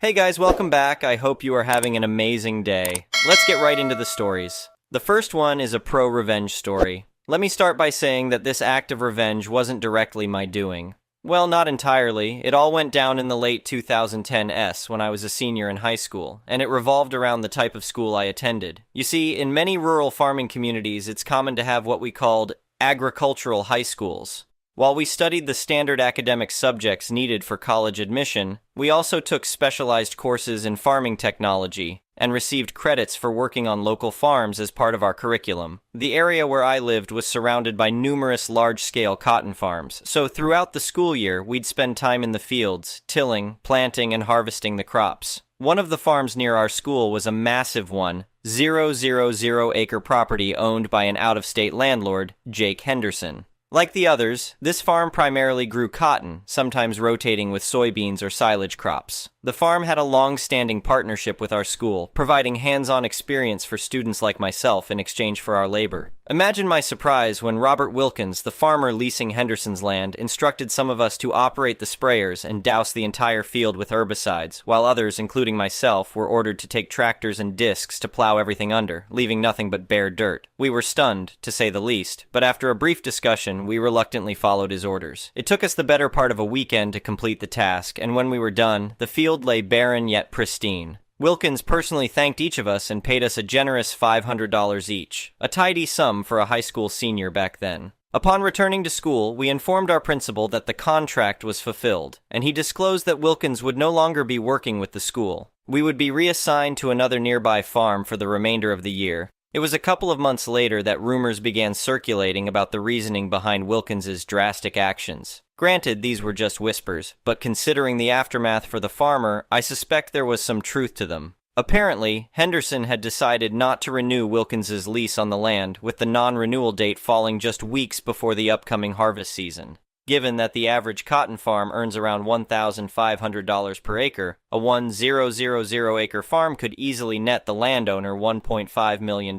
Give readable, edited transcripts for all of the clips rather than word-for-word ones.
Hey guys, welcome back. I hope you are having an amazing day. Let's get right into the stories. The first one is a pro-revenge story. Let me start by saying that this act of revenge wasn't directly my doing. Well, not entirely. It all went down in the late 2010s when I was a senior in high school, and it revolved around the type of school I attended. You see, in many rural farming communities, it's common to have what we called agricultural high schools. While we studied the standard academic subjects needed for college admission, we also took specialized courses in farming technology and received credits for working on local farms as part of our curriculum. The area where I lived was surrounded by numerous large-scale cotton farms, so throughout the school year, we'd spend time in the fields, tilling, planting, and harvesting the crops. One of the farms near our school was a massive 1,000-acre property owned by an out-of-state landlord, Jake Henderson. Like the others, this farm primarily grew cotton, sometimes rotating with soybeans or silage crops. The farm had a long-standing partnership with our school, providing hands-on experience for students like myself in exchange for our labor. Imagine my surprise when Robert Wilkins, the farmer leasing Henderson's land, instructed some of us to operate the sprayers and douse the entire field with herbicides, while others, including myself, were ordered to take tractors and discs to plow everything under, leaving nothing but bare dirt. We were stunned, to say the least, but after a brief discussion, we reluctantly followed his orders. It took us the better part of a weekend to complete the task, and when we were done, the field lay barren yet pristine. Wilkins personally thanked each of us and paid us a generous $500 each, a tidy sum for a high school senior back then. Upon returning to school, we informed our principal that the contract was fulfilled, and he disclosed that Wilkins would no longer be working with the school. We would be reassigned to another nearby farm for the remainder of the year. It was a couple of months later that rumors began circulating about the reasoning behind Wilkins's drastic actions. Granted, these were just whispers, but considering the aftermath for the farmer, I suspect there was some truth to them. Apparently, Henderson had decided not to renew Wilkins's lease on the land, with the non-renewal date falling just weeks before the upcoming harvest season. Given that the average cotton farm earns around $1,500 per acre, a 1,000-acre farm could easily net the landowner $1.5 million,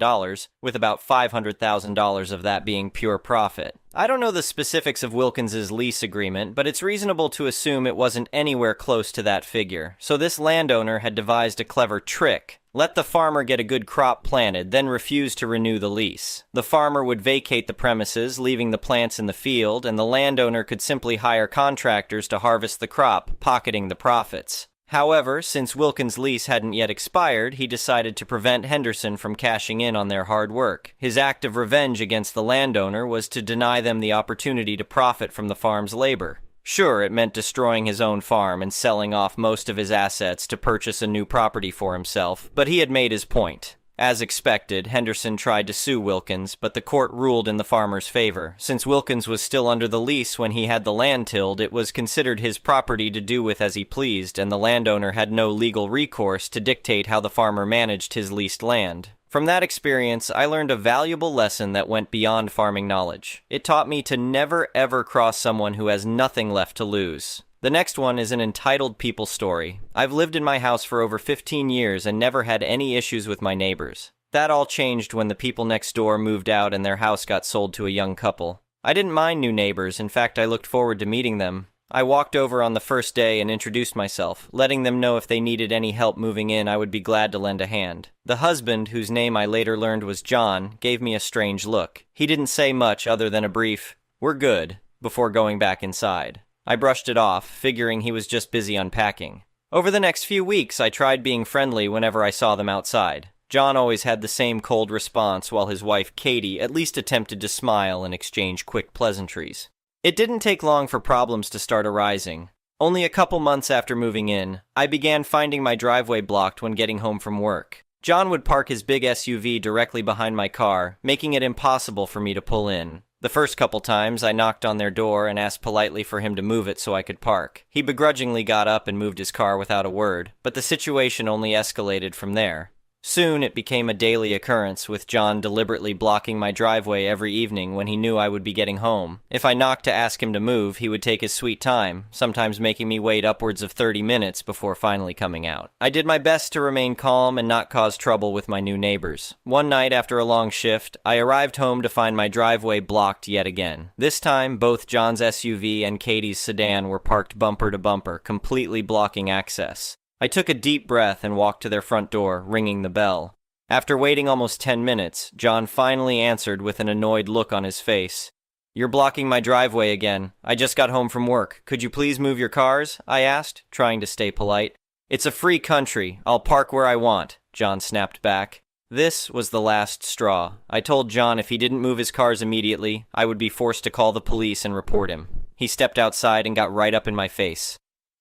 with about $500,000 of that being pure profit. I don't know the specifics of Wilkins's lease agreement, but it's reasonable to assume it wasn't anywhere close to that figure, so this landowner had devised a clever trick. Let the farmer get a good crop planted, then refuse to renew the lease. The farmer would vacate the premises, leaving the plants in the field, and the landowner could simply hire contractors to harvest the crop, pocketing the profits. However, since Wilkins' lease hadn't yet expired, he decided to prevent Henderson from cashing in on their hard work. His act of revenge against the landowner was to deny them the opportunity to profit from the farm's labor. Sure, it meant destroying his own farm and selling off most of his assets to purchase a new property for himself, but he had made his point. As expected, Henderson tried to sue Wilkins, but the court ruled in the farmer's favor. Since Wilkins was still under the lease when he had the land tilled, it was considered his property to do with as he pleased, and the landowner had no legal recourse to dictate how the farmer managed his leased land. From that experience, I learned a valuable lesson that went beyond farming knowledge. It taught me to never ever cross someone who has nothing left to lose. The next one is an entitled people story. I've lived in my house for over 15 years and never had any issues with my neighbors. That all changed when the people next door moved out and their house got sold to a young couple. I didn't mind new neighbors. In fact, I looked forward to meeting them. I walked over on the first day and introduced myself, letting them know if they needed any help moving in, I would be glad to lend a hand. The husband, whose name I later learned was John, gave me a strange look. He didn't say much other than a brief, "We're good," before going back inside. I brushed it off, figuring he was just busy unpacking. Over the next few weeks, I tried being friendly whenever I saw them outside. John always had the same cold response, while his wife, Katie, at least attempted to smile and exchange quick pleasantries. It didn't take long for problems to start arising. Only a couple months after moving in, I began finding my driveway blocked when getting home from work. John would park his big SUV directly behind my car, making it impossible for me to pull in. The first couple times, I knocked on their door and asked politely for him to move it so I could park. He begrudgingly got up and moved his car without a word, but the situation only escalated from there. Soon it became a daily occurrence, with John deliberately blocking my driveway every evening when he knew I would be getting home. If I knocked to ask him to move, he would take his sweet time, sometimes making me wait upwards of 30 minutes before finally coming out. I did my best to remain calm and not cause trouble with my new neighbors. One night after a long shift, I arrived home to find my driveway blocked yet again. This time, both John's SUV and Katie's sedan were parked bumper to bumper, completely blocking access. I took a deep breath and walked to their front door, ringing the bell. After waiting almost 10 minutes, John finally answered with an annoyed look on his face. "You're blocking my driveway again. I just got home from work. Could you please move your cars?" I asked, trying to stay polite. "It's a free country. I'll park where I want," John snapped back. This was the last straw. I told John if he didn't move his cars immediately, I would be forced to call the police and report him. He stepped outside and got right up in my face.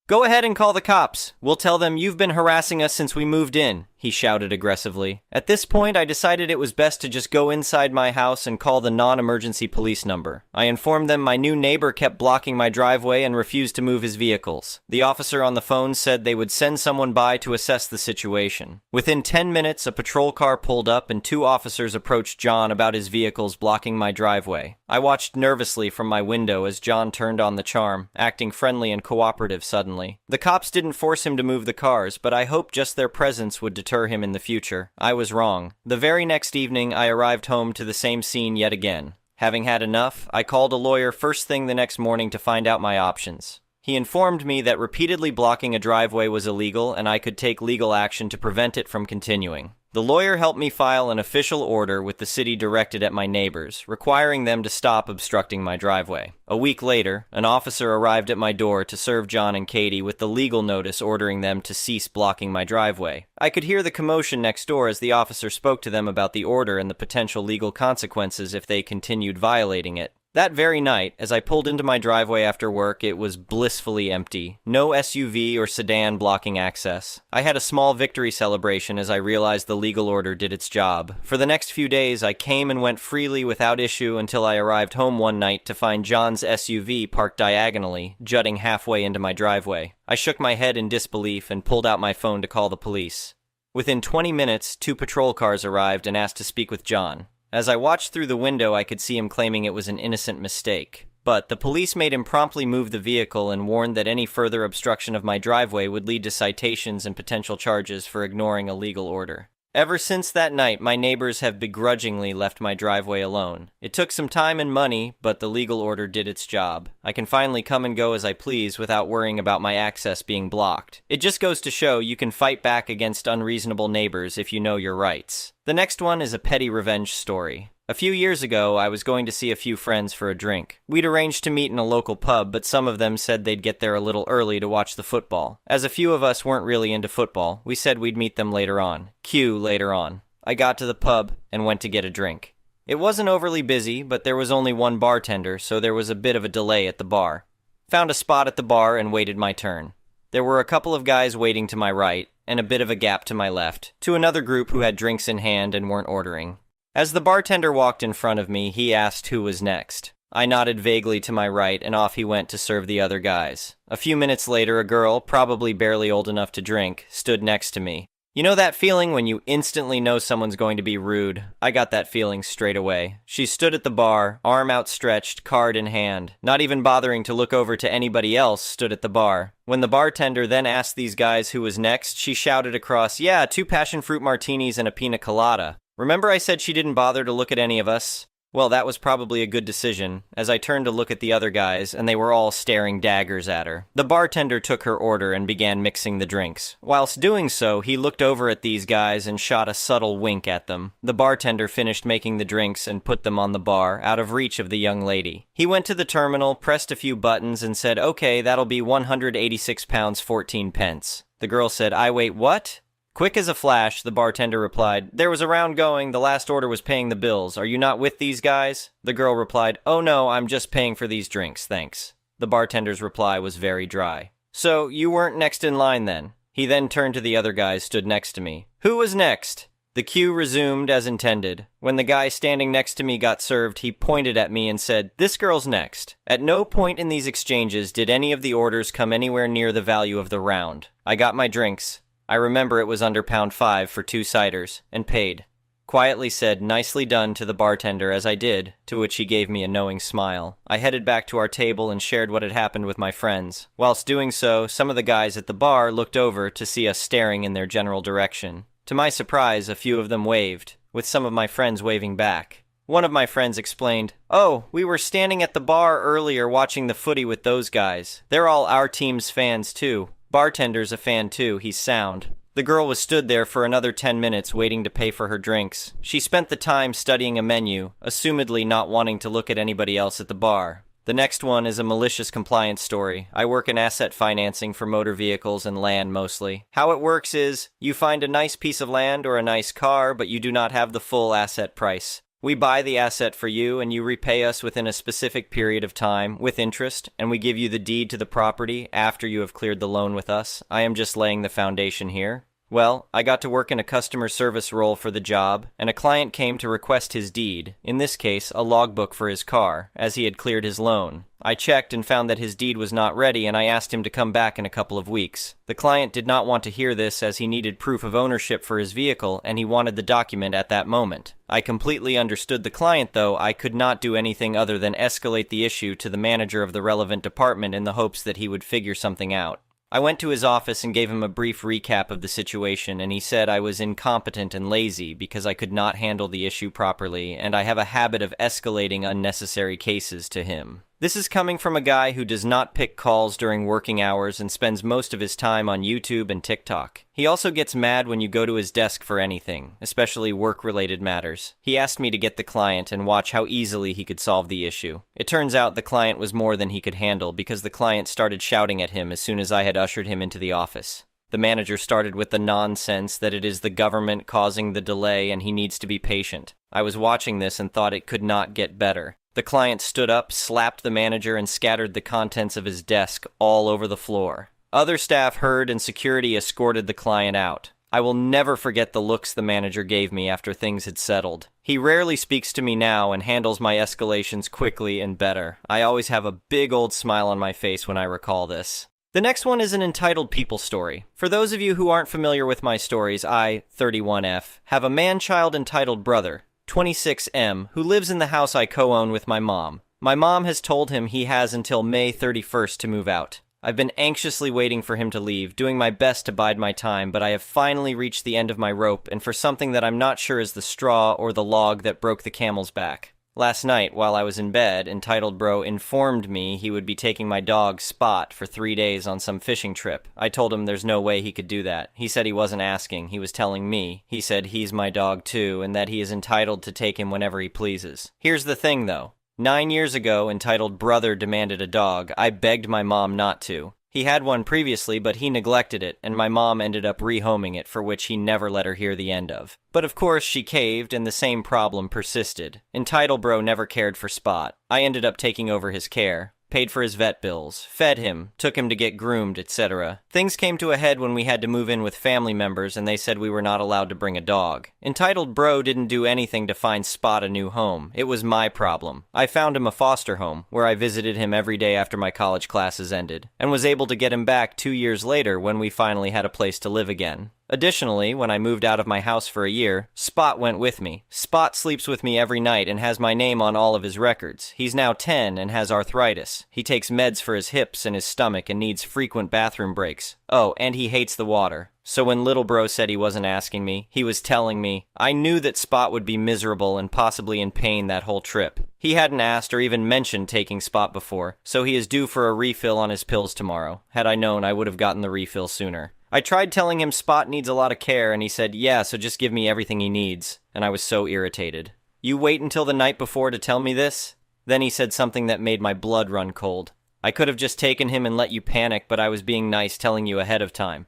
"Go ahead and call the cops. We'll tell them you've been harassing us since we moved in," he shouted aggressively. At this point, I decided it was best to just go inside my house and call the non-emergency police number. I informed them my new neighbor kept blocking my driveway and refused to move his vehicles. The officer on the phone said they would send someone by to assess the situation. Within 10 minutes, a patrol car pulled up and 2 officers approached John about his vehicles blocking my driveway. I watched nervously from my window as John turned on the charm, acting friendly and cooperative suddenly. The cops didn't force him to move the cars, but I hoped just their presence would deter him in the future. I was wrong. The very next evening, I arrived home to the same scene yet again. Having had enough, I called a lawyer first thing the next morning to find out my options. He informed me that repeatedly blocking a driveway was illegal and I could take legal action to prevent it from continuing. The lawyer helped me file an official order with the city directed at my neighbors, requiring them to stop obstructing my driveway. A week later, an officer arrived at my door to serve John and Katie with the legal notice ordering them to cease blocking my driveway. I could hear the commotion next door as the officer spoke to them about the order and the potential legal consequences if they continued violating it. That very night, as I pulled into my driveway after work, it was blissfully empty. No SUV or sedan blocking access. I had a small victory celebration as I realized the legal order did its job. For the next few days, I came and went freely without issue until I arrived home one night to find John's SUV parked diagonally, jutting halfway into my driveway. I shook my head in disbelief and pulled out my phone to call the police. Within 20 minutes, 2 patrol cars arrived and asked to speak with John. As I watched through the window, I could see him claiming it was an innocent mistake. But the police made him promptly move the vehicle and warned that any further obstruction of my driveway would lead to citations and potential charges for ignoring a legal order. Ever since that night, my neighbors have begrudgingly left my driveway alone. It took some time and money, but the legal order did its job. I can finally come and go as I please without worrying about my access being blocked. It just goes to show you can fight back against unreasonable neighbors if you know your rights. The next one is a petty revenge story. A few years ago, I was going to see a few friends for a drink. We'd arranged to meet in a local pub, but some of them said they'd get there a little early to watch the football. As a few of us weren't really into football, we said we'd meet them later on. Cue later on. I got to the pub and went to get a drink. It wasn't overly busy, but there was only one bartender, so there was a bit of a delay at the bar. Found a spot at the bar and waited my turn. There were a couple of guys waiting to my right, and a bit of a gap to my left, to another group who had drinks in hand and weren't ordering. As the bartender walked in front of me, he asked who was next. I nodded vaguely to my right, and off he went to serve the other guys. A few minutes later, a girl, probably barely old enough to drink, stood next to me. You know that feeling when you instantly know someone's going to be rude? I got that feeling straight away. She stood at the bar, arm outstretched, card in hand. Not even bothering to look over to anybody else, stood at the bar. When the bartender then asked these guys who was next, she shouted across, "Yeah, 2 passion fruit martinis and a pina colada." Remember I said she didn't bother to look at any of us? Well, that was probably a good decision, as I turned to look at the other guys, and they were all staring daggers at her. The bartender took her order and began mixing the drinks. Whilst doing so, he looked over at these guys and shot a subtle wink at them. The bartender finished making the drinks and put them on the bar, out of reach of the young lady. He went to the terminal, pressed a few buttons, and said, "Okay, that'll be £186 14 pence. The girl said, "I wait, what?" Quick as a flash, the bartender replied, "There was a round going, the last order was paying the bills. Are you not with these guys?" The girl replied, "Oh no, I'm just paying for these drinks, thanks." The bartender's reply was very dry. "So, you weren't next in line then?" He then turned to the other guys stood next to me. "Who was next?" The queue resumed as intended. When the guy standing next to me got served, he pointed at me and said, "This girl's next." At no point in these exchanges did any of the orders come anywhere near the value of the round. I got my drinks. I remember it was under £5 for 2 ciders, and paid. Quietly said, "Nicely done," to the bartender as I did, to which he gave me a knowing smile. I headed back to our table and shared what had happened with my friends. Whilst doing so, some of the guys at the bar looked over to see us staring in their general direction. To my surprise, a few of them waved, with some of my friends waving back. One of my friends explained, "Oh, we were standing at the bar earlier watching the footy with those guys. They're all our team's fans too." Bartender's a fan too, he's sound. The girl was stood there for another 10 minutes waiting to pay for her drinks. She spent the time studying a menu, assumedly not wanting to look at anybody else at the bar. The next one is a malicious compliance story. I work in asset financing for motor vehicles and land mostly. How it works is, you find a nice piece of land or a nice car, but you do not have the full asset price. We buy the asset for you, and you repay us within a specific period of time, with interest, and we give you the deed to the property after you have cleared the loan with us. I am just laying the foundation here. Well, I got to work in a customer service role for the job, and a client came to request his deed, in this case, a logbook for his car, as he had cleared his loan. I checked and found that his deed was not ready, and I asked him to come back in a couple of weeks. The client did not want to hear this as he needed proof of ownership for his vehicle, and he wanted the document at that moment. I completely understood the client, though I could not do anything other than escalate the issue to the manager of the relevant department in the hopes that he would figure something out. I went to his office and gave him a brief recap of the situation, and he said I was incompetent and lazy because I could not handle the issue properly, and I have a habit of escalating unnecessary cases to him. This is coming from a guy who does not pick calls during working hours and spends most of his time on YouTube and TikTok. He also gets mad when you go to his desk for anything, especially work-related matters. He asked me to get the client and watch how easily he could solve the issue. It turns out the client was more than he could handle because the client started shouting at him as soon as I had ushered him into the office. The manager started with the nonsense that it is the government causing the delay and he needs to be patient. I was watching this and thought it could not get better. The client stood up, slapped the manager, and scattered the contents of his desk all over the floor. Other staff heard and security escorted the client out. I will never forget the looks the manager gave me after things had settled. He rarely speaks to me now and handles my escalations quickly and better. I always have a big old smile on my face when I recall this. The next one is an entitled people story. For those of you who aren't familiar with my stories, I, 31F, have a man-child entitled brother, 26M, who lives in the house I co-own with my mom. My mom has told him he has until May 31st to move out. I've been anxiously waiting for him to leave, doing my best to bide my time, but I have finally reached the end of my rope, and for something that I'm not sure is the straw or the log that broke the camel's back. Last night, while I was in bed, Entitled Bro informed me he would be taking my dog, Spot, for 3 days on some fishing trip. I told him there's no way he could do that. He said he wasn't asking, he was telling me. He said he's my dog too, and that he is entitled to take him whenever he pleases. Here's the thing though. 9 years ago, Entitled Brother demanded a dog. I begged my mom not to. He had one previously, but he neglected it, and my mom ended up rehoming it, for which he never let her hear the end of. But of course she caved, and the same problem persisted. Entitled Bro never cared for Spot. I ended up taking over his care. Paid for his vet bills, fed him, took him to get groomed, etc. Things came to a head when we had to move in with family members and they said we were not allowed to bring a dog. Entitled Bro didn't do anything to find Spot a new home. It was my problem. I found him a foster home, where I visited him every day after my college classes ended, and was able to get him back 2 years later when we finally had a place to live again. Additionally, when I moved out of my house for a year, Spot went with me. Spot sleeps with me every night and has my name on all of his records. He's now 10 and has arthritis. He takes meds for his hips and his stomach and needs frequent bathroom breaks. Oh, and he hates the water. So when little bro said he wasn't asking me, he was telling me. I knew that Spot would be miserable and possibly in pain that whole trip. He hadn't asked or even mentioned taking Spot before, so he is due for a refill on his pills tomorrow. Had I known, I would have gotten the refill sooner. I tried telling him Spot needs a lot of care, and he said, yeah, so just give me everything he needs. And I was so irritated. You wait until the night before to tell me this? Then he said something that made my blood run cold. I could have just taken him and let you panic, but I was being nice telling you ahead of time.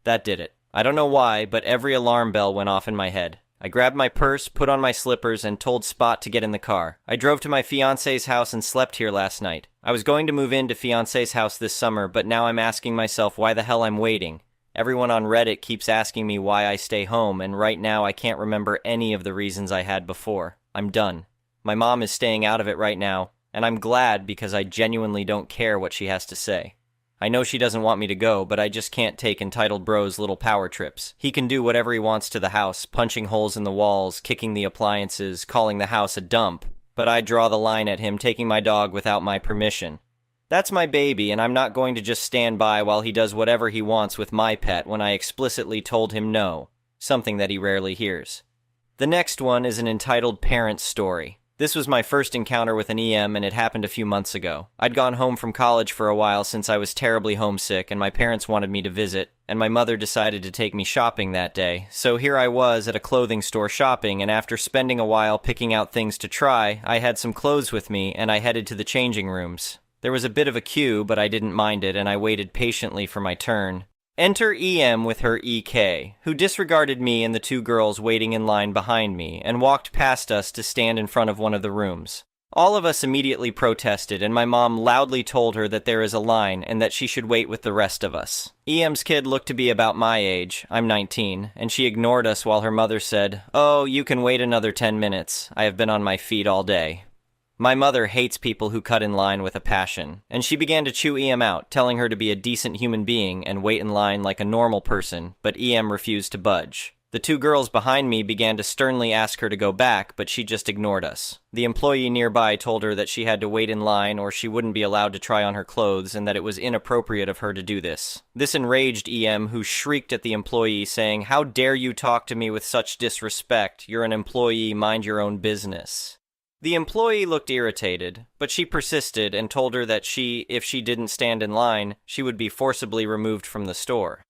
That did it. I don't know why, but every alarm bell went off in my head. I grabbed my purse, put on my slippers, and told Spot to get in the car. I drove to my fiancé's house and slept here last night. I was going to move into fiancé's house this summer, but now I'm asking myself why the hell I'm waiting. Everyone on Reddit keeps asking me why I stay home, and right now I can't remember any of the reasons I had before. I'm done. My mom is staying out of it right now, and I'm glad because I genuinely don't care what she has to say. I know she doesn't want me to go, but I just can't take Entitled Bro's little power trips. He can do whatever he wants to the house, punching holes in the walls, kicking the appliances, calling the house a dump. But I draw the line at him taking my dog without my permission. That's my baby, and I'm not going to just stand by while he does whatever he wants with my pet when I explicitly told him no, something that he rarely hears. The next one is an entitled parent story. This was my first encounter with an EM, and it happened a few months ago. I'd gone home from college for a while since I was terribly homesick, and my parents wanted me to visit, and my mother decided to take me shopping that day. So here I was at a clothing store shopping, and after spending a while picking out things to try, I had some clothes with me, and I headed to the changing rooms. There was a bit of a queue, but I didn't mind it, and I waited patiently for my turn. Enter EM with her EK, who disregarded me and the two girls waiting in line behind me and walked past us to stand in front of one of the rooms. All of us immediately protested, and my mom loudly told her that there is a line and that she should wait with the rest of us. EM's kid looked to be about my age, I'm 19, and she ignored us while her mother said, "Oh, you can wait another 10 minutes. I have been on my feet all day." My mother hates people who cut in line with a passion, and she began to chew EM out, telling her to be a decent human being and wait in line like a normal person, but EM refused to budge. The two girls behind me began to sternly ask her to go back, but she just ignored us. The employee nearby told her that she had to wait in line or she wouldn't be allowed to try on her clothes and that it was inappropriate of her to do this. This enraged EM, who shrieked at the employee, saying, "How dare you talk to me with such disrespect? You're an employee, mind your own business." The employee looked irritated, but she persisted and told her that if she didn't stand in line, she would be forcibly removed from the store.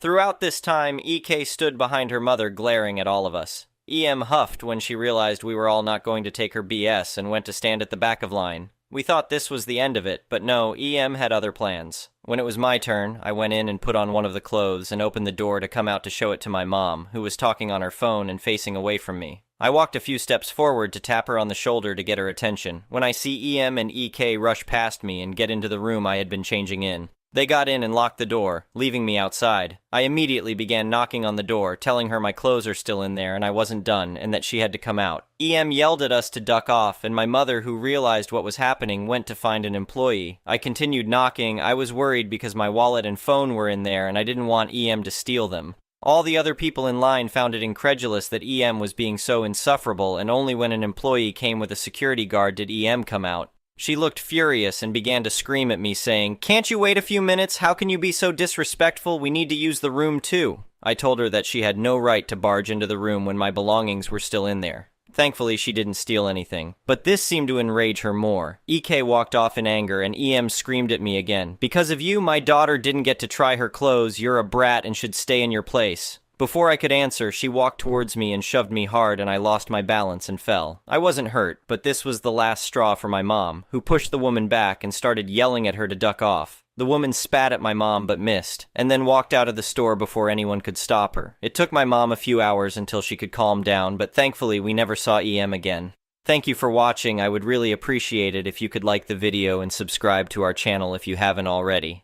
Throughout this time, EK stood behind her mother glaring at all of us. EM huffed when she realized we were all not going to take her BS and went to stand at the back of line. We thought this was the end of it, but no, EM had other plans. When it was my turn, I went in and put on one of the clothes and opened the door to come out to show it to my mom, who was talking on her phone and facing away from me. I walked a few steps forward to tap her on the shoulder to get her attention, when I see EM and EK rush past me and get into the room I had been changing in. They got in and locked the door, leaving me outside. I immediately began knocking on the door, telling her my clothes are still in there and I wasn't done and that she had to come out. EM yelled at us to duck off, and my mother, who realized what was happening, went to find an employee. I continued knocking. I was worried because my wallet and phone were in there and I didn't want EM to steal them. All the other people in line found it incredulous that EM was being so insufferable, and only when an employee came with a security guard did EM come out. She looked furious and began to scream at me, saying, "Can't you wait a few minutes? How can you be so disrespectful? We need to use the room too." I told her that she had no right to barge into the room when my belongings were still in there. Thankfully, she didn't steal anything. But this seemed to enrage her more. EK walked off in anger, and EM screamed at me again. "Because of you, my daughter didn't get to try her clothes. You're a brat and should stay in your place." Before I could answer, she walked towards me and shoved me hard, and I lost my balance and fell. I wasn't hurt, but this was the last straw for my mom, who pushed the woman back and started yelling at her to duck off. The woman spat at my mom but missed, and then walked out of the store before anyone could stop her. It took my mom a few hours until she could calm down, but thankfully we never saw EM again. Thank you for watching. I would really appreciate it if you could like the video and subscribe to our channel if you haven't already.